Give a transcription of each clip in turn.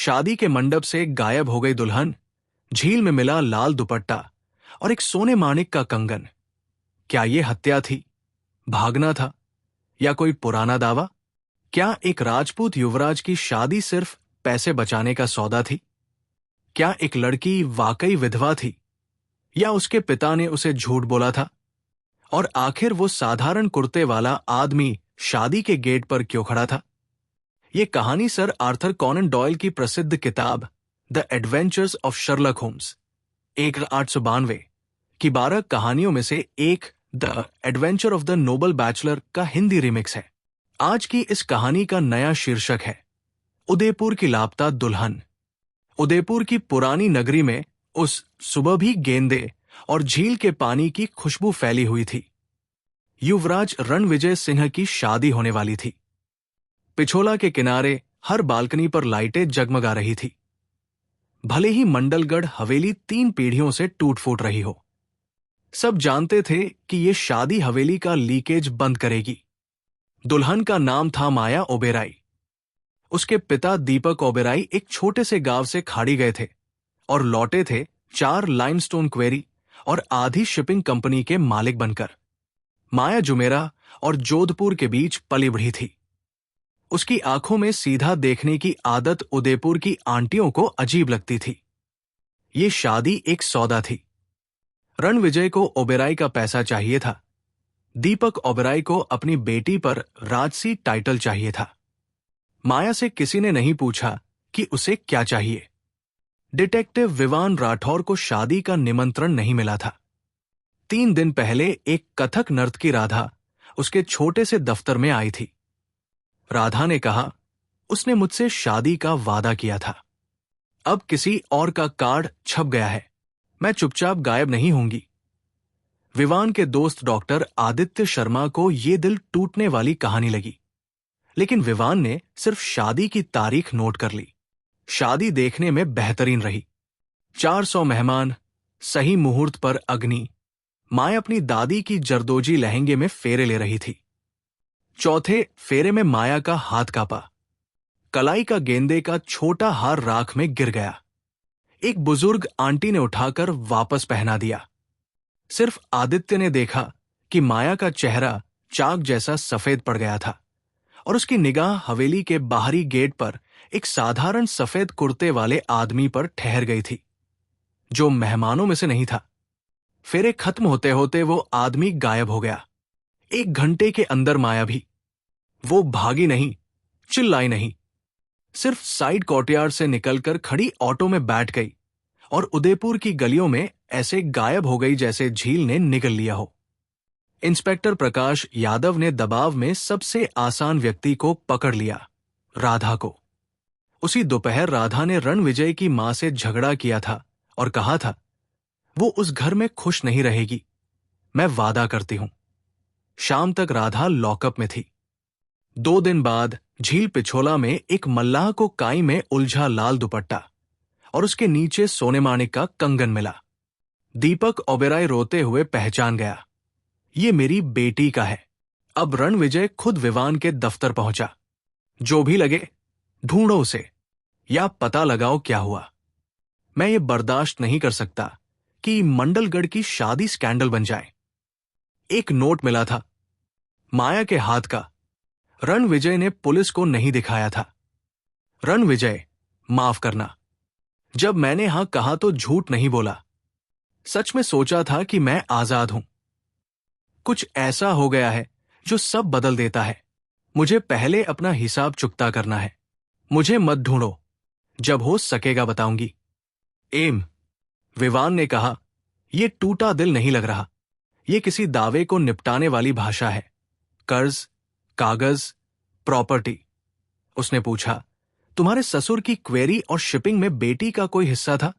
शादी के मंडप से गायब हो गई दुल्हन, झील में मिला लाल दुपट्टा और एक सोने माणिक का कंगन। क्या ये हत्या थी, भागना था, या कोई पुराना दावा? क्या एक राजपूत युवराज की शादी सिर्फ पैसे बचाने का सौदा थी? क्या एक लड़की वाकई विधवा थी, या उसके पिता ने उसे झूठ बोला था? और आखिर वो साधारण कुर्ते वाला आदमी शादी के गेट पर क्यों खड़ा था? ये कहानी सर आर्थर कॉनन डॉयल की प्रसिद्ध किताब the adventures of Sherlock Holmes 1892 की 12 कहानियों में से एक the adventure of the noble bachelor का हिंदी रिमिक्स है। आज की इस कहानी का नया शीर्षक है उदयपुर की लापता दुल्हन। उदयपुर की पुरानी नगरी में उस सुबह भी गेंदे और झील के पानी की खुशबू फैली हुई थी। युवराज रणविजय सिंह की शादी होने वाली थी। पिछोला के किनारे हर बालकनी पर लाइटें जगमगा रही थी। भले ही मंडलगढ़ हवेली 3 पीढ़ियों से टूट फूट रही हो, सब जानते थे कि ये शादी हवेली का लीकेज बंद करेगी। दुल्हन का नाम था माया ओबेराय। उसके पिता दीपक ओबेराय एक छोटे से गांव से खाड़ी गए थे और लौटे थे 4 लाइमस्टोन क्वेरी और आधी शिपिंग कंपनी के मालिक बनकर। माया जुमेरा और जोधपुर के बीच पली बढ़ी थी। उसकी आंखों में सीधा देखने की आदत उदयपुर की आंटियों को अजीब लगती थी। ये शादी एक सौदा थी। रणविजय को ओबेराय का पैसा चाहिए था। दीपक ओबेराय को अपनी बेटी पर राजसी टाइटल चाहिए था। माया से किसी ने नहीं पूछा कि उसे क्या चाहिए। डिटेक्टिव विवान राठौर को शादी का निमंत्रण नहीं मिला था। 3 दिन पहले एक कथक नर्तकी राधा उसके छोटे से दफ्तर में आई थी। राधा ने कहा उसने मुझसे शादी का वादा किया था। अब किसी और का कार्ड छप गया है, मैं चुपचाप गायब नहीं होंगी। विवान के दोस्त डॉक्टर आदित्य शर्मा को यह दिल टूटने वाली कहानी लगी, लेकिन विवान ने सिर्फ शादी की तारीख नोट कर ली। शादी देखने में बेहतरीन रही। 400 मेहमान, सही मुहूर्त पर अग्नि। माया अपनी दादी की जरदोजी लहंगे में फेरे ले रही थी। चौथे फेरे में माया का हाथ कांपा। कलाई का गेंदे का छोटा हार राख में गिर गया। एक बुजुर्ग आंटी ने उठाकर वापस पहना दिया। सिर्फ आदित्य ने देखा कि माया का चेहरा चाक जैसा सफेद पड़ गया था और उसकी निगाह हवेली के बाहरी गेट पर एक साधारण सफेद कुर्ते वाले आदमी पर ठहर गई थी, जो मेहमानों में से नहीं था। फेरे खत्म होते होते वो आदमी गायब हो गया। 1 घंटे के अंदर माया भी। वो भागी नहीं, चिल्लाई नहीं, सिर्फ साइड कोर्टयार्ड से निकलकर खड़ी ऑटो में बैठ गई और उदयपुर की गलियों में ऐसे गायब हो गई जैसे झील ने निगल लिया हो। इंस्पेक्टर प्रकाश यादव ने दबाव में सबसे आसान व्यक्ति को पकड़ लिया, राधा को। उसी दोपहर राधा ने रणविजय की मां से झगड़ा किया था और कहा था वो उस घर में खुश नहीं रहेगी, मैं वादा करती हूं। शाम तक राधा लॉकअप में थी। 2 दिन बाद झील पिछोला में एक मल्लाह को काई में उलझा लाल दुपट्टा और उसके नीचे सोने माणिक का कंगन मिला। दीपक ओबेराय रोते हुए पहचान गया, ये मेरी बेटी का है। अब रणविजय खुद विवान के दफ्तर पहुंचा। जो भी लगे ढूंढो उसे, या पता लगाओ क्या हुआ। मैं ये बर्दाश्त नहीं कर सकता कि मंडलगढ़ की शादी स्कैंडल बन जाए। एक नोट मिला था, माया के हाथ का। रणविजय ने पुलिस को नहीं दिखाया था। रणविजय, माफ करना। जब मैंने हां कहा तो झूठ नहीं बोला। सच में सोचा था कि मैं आजाद हूं। कुछ ऐसा हो गया है जो सब बदल देता है। मुझे पहले अपना हिसाब चुकता करना है। मुझे मत ढूंढो, जब हो सकेगा बताऊंगी। एम, विवान ने कहा, यह टूटा दिल नहीं लग रहा। यह किसी दावे को निपटाने वाली भाषा है। कर्ज, कागज, प्रॉपर्टी। उसने पूछा, तुम्हारे ससुर की क्वेरी और शिपिंग में बेटी का कोई हिस्सा था?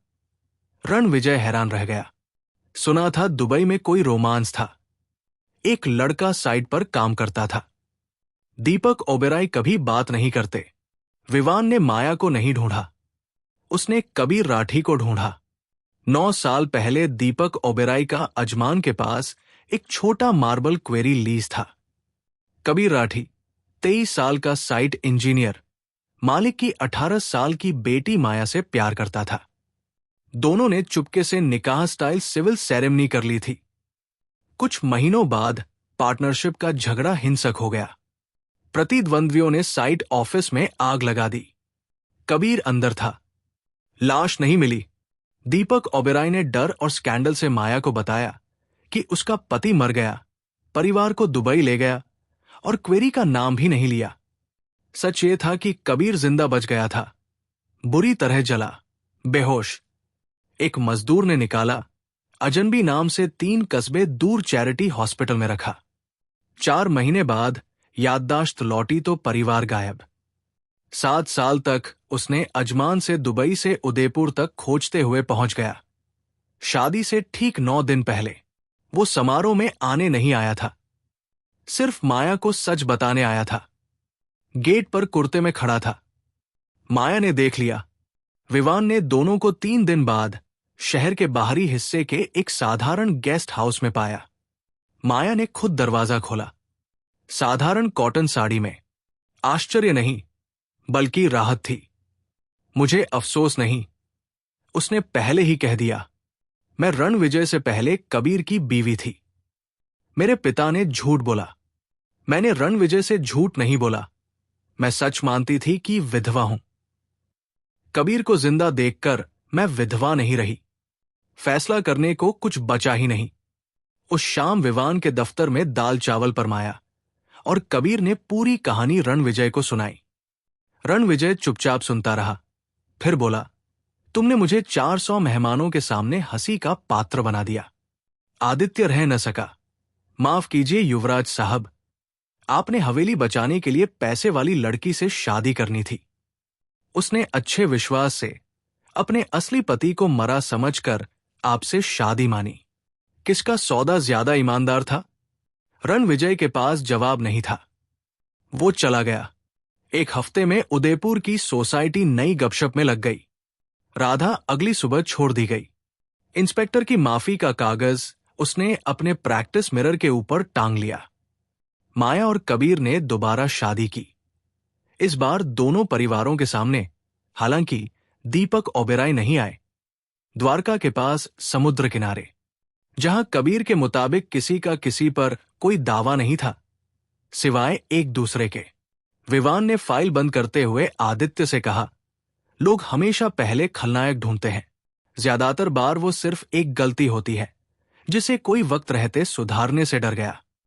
रणविजय हैरान रह गया। सुना था दुबई में कोई रोमांस था। एक लड़का साइट पर काम करता था। दीपक ओबेराय कभी बात नहीं करते। विवान ने माया को नहीं ढूंढा, उसने कबीर राठी को ढूंढा। 9 साल पहले दीपक ओबेराय का अजमान के पास एक छोटा मार्बल क्वेरी लीज था। कबीर राठी 23 साल का साइट इंजीनियर, मालिक की 18 साल की बेटी माया से प्यार करता था। दोनों ने चुपके से निकाह स्टाइल सिविल सेरेमनी कर ली थी। कुछ महीनों बाद पार्टनरशिप का झगड़ा हिंसक हो गया। प्रतिद्वंद्वियों ने साइट ऑफिस में आग लगा दी। कबीर अंदर था। लाश नहीं मिली। दीपक ओबेरॉय ने डर और स्कैंडल से माया को बताया कि उसका पति मर गया, परिवार को दुबई ले गया और क्वेरी का नाम भी नहीं लिया। सच ये था कि कबीर जिंदा बच गया था, बुरी तरह जला, बेहोश। एक मजदूर ने निकाला, अजनबी नाम से 3 कस्बे दूर चैरिटी हॉस्पिटल में रखा। 4 महीने बाद याददाश्त लौटी तो परिवार गायब। 7 साल तक उसने अजमान से दुबई से उदयपुर तक खोजते हुए पहुंच गया। शादी से ठीक 9 दिन पहले वो समारोह में आने नहीं आया था, सिर्फ माया को सच बताने आया था। गेट पर कुर्ते में खड़ा था। माया ने देख लिया। विवान ने दोनों को 3 दिन बाद शहर के बाहरी हिस्से के एक साधारण गेस्ट हाउस में पाया। माया ने खुद दरवाजा खोला। साधारण कॉटन साड़ी में। आश्चर्य नहीं, बल्कि राहत थी। मुझे अफसोस नहीं, उसने पहले ही कह दिया। मैं रणविजय से पहले कबीर की बीवी थी। मेरे पिता ने झूठ बोला। मैंने रणविजय से झूठ नहीं बोला। मैं सच मानती थी कि विधवा हूं। कबीर को जिंदा देखकर मैं विधवा नहीं रही। फैसला करने को कुछ बचा ही नहीं। उस शाम विवान के दफ्तर में दाल चावल परमाया और कबीर ने पूरी कहानी रणविजय को सुनाई। रणविजय चुपचाप सुनता रहा, फिर बोला, तुमने मुझे 400 मेहमानों के सामने हंसी का पात्र बना दिया। आदित्य रह न सका। माफ कीजिए युवराज साहब, आपने हवेली बचाने के लिए पैसे वाली लड़की से शादी करनी थी। उसने अच्छे विश्वास से अपने असली पति को मरा समझकर आपसे शादी मानी। किसका सौदा ज्यादा ईमानदार था? रणविजय के पास जवाब नहीं था। वो चला गया। 1 हफ्ते में उदयपुर की सोसाइटी नई गपशप में लग गई। राधा अगली सुबह छोड़ दी गई। इंस्पेक्टर की माफी का कागज उसने अपने प्रैक्टिस मिरर के ऊपर टांग लिया। माया और कबीर ने दोबारा शादी की। इस बार दोनों परिवारों के सामने। हालांकि दीपक ओबेरॉय नहीं आए। द्वारका के पास समुद्र किनारे, जहां कबीर के मुताबिक किसी का किसी पर कोई दावा नहीं था, सिवाय एक दूसरे के। विवान ने फाइल बंद करते हुए आदित्य से कहा, लोग हमेशा पहले खलनायक ढूंढते हैं। ज्यादातर बार वो सिर्फ एक गलती होती है जिसे कोई वक्त रहते सुधारने से डर गया।